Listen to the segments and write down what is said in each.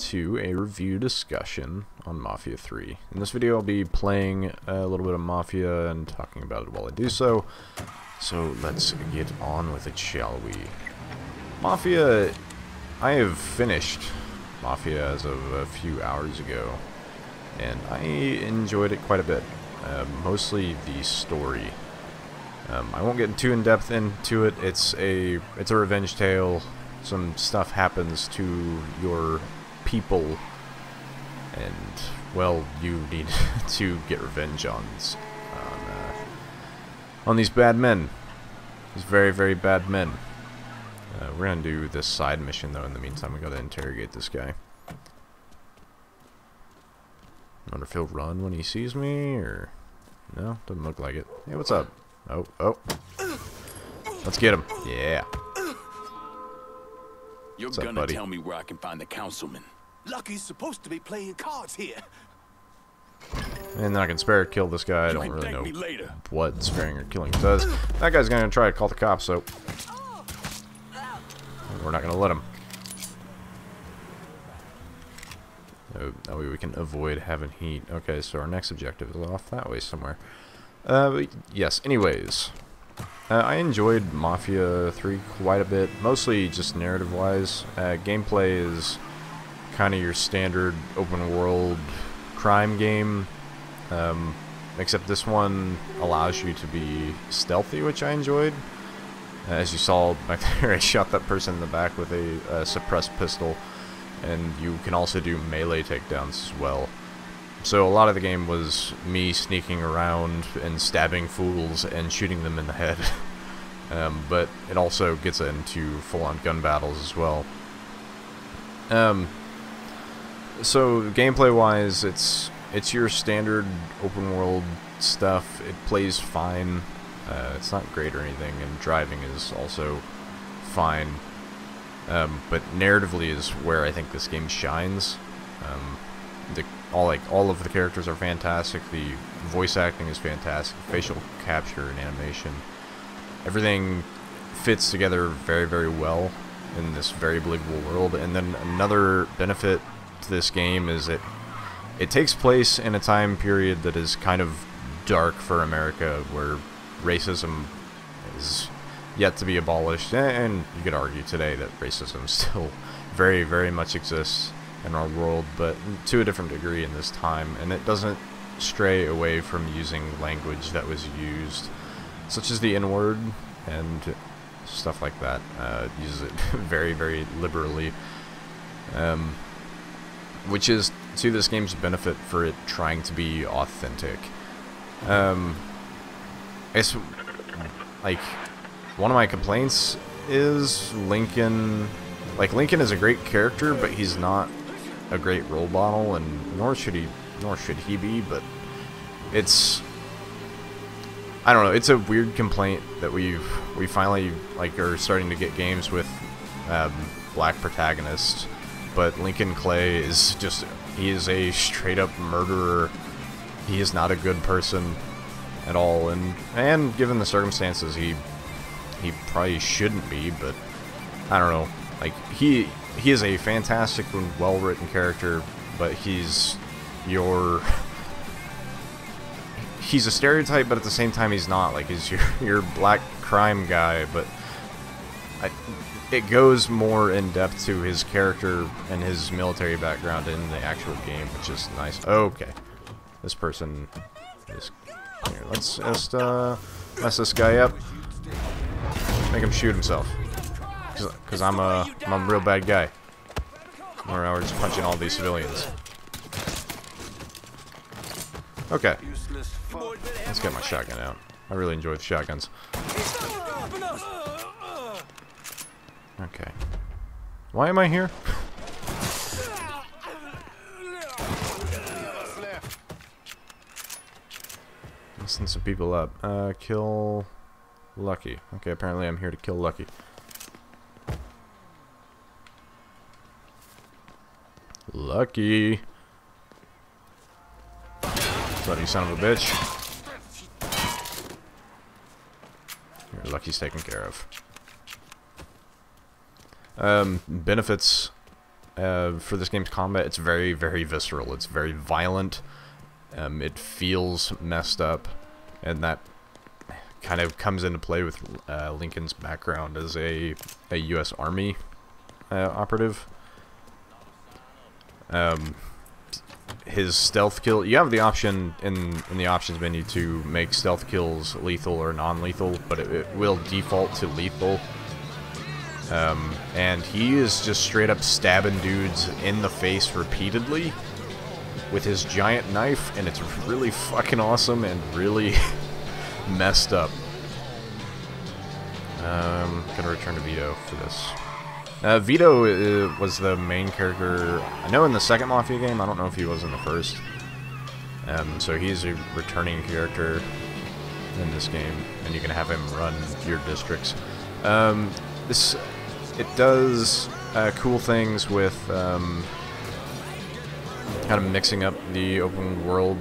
to a review discussion on Mafia 3. In this video I'll be playing a little bit of Mafia and talking about it while I do so. So let's get on with it, shall we? Mafia, I have finished Mafia as of a few hours ago, and I enjoyed it quite a bit. Mostly the story. I won't get too in-depth into it. It's a revenge tale. Some stuff happens to your people, and well, you need to get revenge on these bad men. These very, very bad men. We're gonna do this side mission though. In the meantime, we gotta interrogate this guy. I wonder if he'll run when he sees me, or no? Doesn't look like it. Hey, what's up? Oh. Let's get him. Yeah. You're gonna tell me where I can find the councilman. Lucky's supposed to be playing cards here. And then I can spare or kill this guy. I don't really know what sparing or killing does. That guy's gonna try to call the cops, so we're not gonna let him. That way we can avoid having heat. Okay, so our next objective is off that way somewhere. Yes, anyways. I enjoyed Mafia 3 quite a bit, mostly just narrative-wise. Gameplay is kind of your standard open-world crime game, except this one allows you to be stealthy, which I enjoyed. As you saw back there, I shot that person in the back with a suppressed pistol, and you can also do melee takedowns as well. So a lot of the game was me sneaking around and stabbing fools and shooting them in the head. But it also gets into full-on gun battles as well. So gameplay-wise, it's your standard open-world stuff. It plays fine. It's not great or anything, and driving is also fine. But narratively is where I think this game shines. All of the characters are fantastic. The voice acting is fantastic. Facial capture and animation, everything fits together very, very well in this very believable world. And then another benefit to this game is it takes place in a time period that is kind of dark for America, where racism is yet to be abolished, and you could argue today that racism still very, very much exists in our world, but to a different degree in this time, and it doesn't stray away from using language that was used, such as the N-word and stuff like that. Uses it very, very liberally, which is to this game's benefit for it trying to be authentic. It's like, one of my complaints is Lincoln. Like, Lincoln is a great character, but he's not a great role model, and nor should he be. But it's, I don't know, it's a weird complaint that we finally are starting to get games with black protagonists, but Lincoln Clay is just, he is a straight up murderer. He is not a good person at all, and given the circumstances, he probably shouldn't be, but I don't know. Like, he is a fantastic and well-written character, but he's a stereotype, but at the same time he's not. Like, he's your black crime guy, but it goes more in depth to his character and his military background in the actual game, which is nice. Okay, this person is here. Let's just mess this guy up. Make him shoot himself. Because I'm a real bad guy. We're just punching all these civilians. Okay. Let's get my shotgun out. I really enjoy the shotguns. Okay. Why am I here? Listen some people up. Kill Lucky. Okay, apparently I'm here to kill Lucky. Lucky. Bloody son of a bitch. Here, Lucky's taken care of. Benefits for this game's combat. It's very, very visceral. It's very violent. It feels messed up, and that kind of comes into play with Lincoln's background as a U.S. Army operative. His stealth kill, you have the option in the options menu to make stealth kills lethal or non-lethal, but it will default to lethal. And he is just straight up stabbing dudes in the face repeatedly with his giant knife, and it's really fucking awesome and really messed up. Gonna return to Vito for this. Vito was the main character, I know, in the second Mafia game. I don't know if he was in the first. So he's a returning character in this game, and you can have him run your districts. It does cool things with kind of mixing up the open world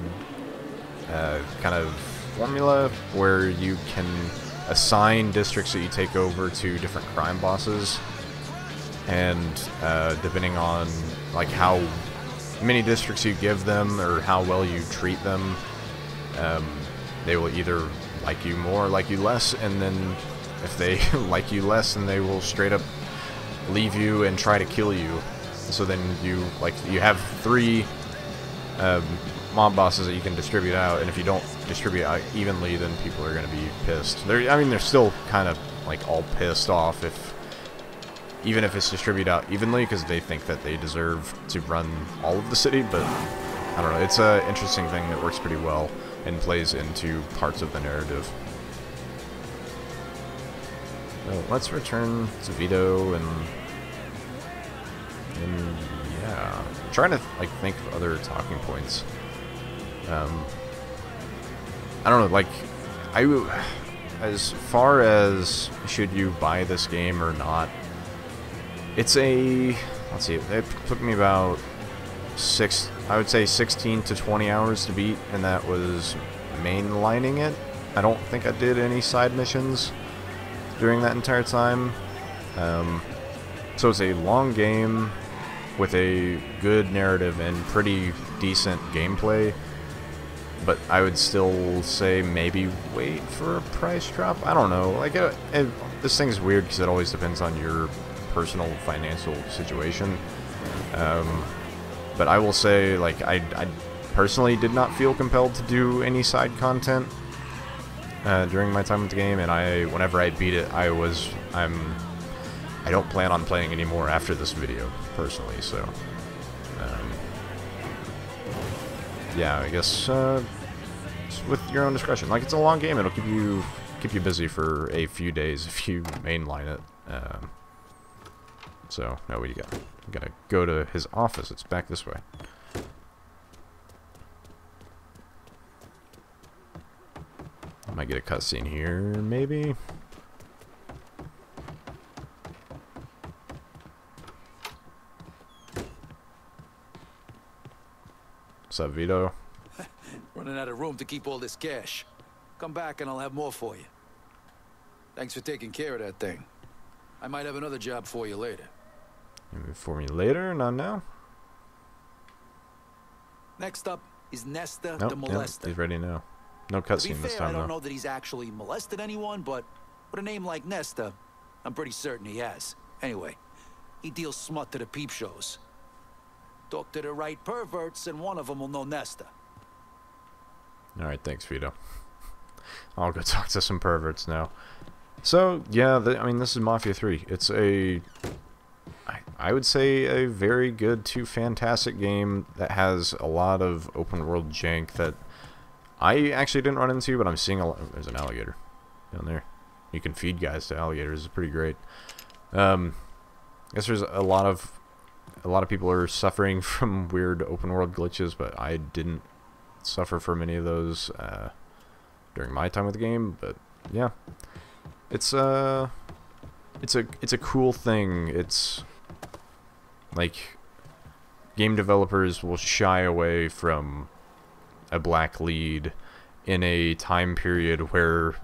kind of formula, where you can assign districts that you take over to different crime bosses. And depending on like how many districts you give them or how well you treat them, they will either like you more or like you less. And then if they like you less, then they will straight up leave you and try to kill you. So then you have 3 mob bosses that you can distribute out, and if you don't distribute out evenly, then people are going to be pissed. They're still kind of like all pissed off even if it's distributed out evenly, because they think that they deserve to run all of the city. But I don't know, it's an interesting thing that works pretty well and plays into parts of the narrative. So let's return to Vito and yeah, I'm trying to like think of other talking points. I don't know, like as far as should you buy this game or not, it's let's see, it took me about I would say 16 to 20 hours to beat, and that was mainlining it. I don't think I did any side missions during that entire time. So it's a long game with a good narrative and pretty decent gameplay, but I would still say maybe wait for a price drop. I don't know, like this thing's weird because it always depends on your personal financial situation. But I will say, like, I personally did not feel compelled to do any side content during my time with the game, and whenever I beat it, I don't plan on playing anymore after this video, personally. So yeah, I guess it's with your own discretion. Like, it's a long game; it'll keep you busy for a few days if you mainline it. So now we gotta go to his office. It's back this way. I might get a cutscene here, maybe. What's up, Vito? Running out of room to keep all this cash. Come back and I'll have more for you. Thanks for taking care of that thing. I might have another job for you later. For me later, not now. Next up is Nesta Nope, the Molester. he's ready now. No cutscene this time, I don't though. know that he's actually molested anyone, but with a name like Nesta, I'm pretty certain he has. Anyway, he deals smut to the peep shows. Talk to the right perverts, and one of them will know Nesta. Alright, thanks, Vito. I'll go talk to some perverts now. So, yeah, I mean, this is Mafia 3. It's I would say a very good to fantastic game that has a lot of open world jank that I actually didn't run into, but I'm seeing a lot. There's an alligator down there. You can feed guys to alligators. It's pretty great. I guess there's a lot of people are suffering from weird open world glitches, but I didn't suffer from any of those during my time with the game. But yeah, it's a cool thing. It's like, game developers will shy away from a black lead in a time period where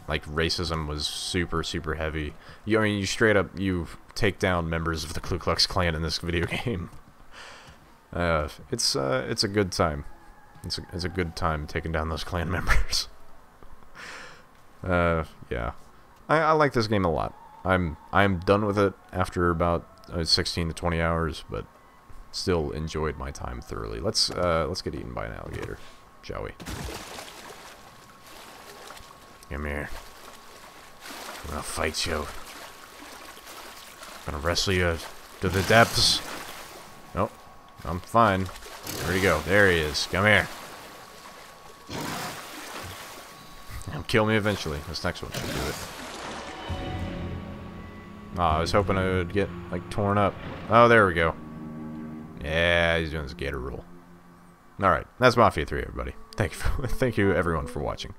like racism was super heavy. I mean, you straight up, you take down members of the Ku Klux Klan in this video game. It's a good time. It's a good time taking down those Klan members. Yeah. I like this game a lot. I'm done with it after about 16 to 20 hours, but still enjoyed my time thoroughly. Let's get eaten by an alligator, shall we? Come here. I'm gonna fight you. I'm gonna wrestle you to the depths. Nope, I'm fine. Where'd he go? There he is. Come here. He'll kill me eventually. This next one should do it. Oh, I was hoping I would get, like, torn up. Oh, there we go. Yeah, he's doing his gator roll. Alright, that's Mafia 3, everybody. Thank you everyone for watching.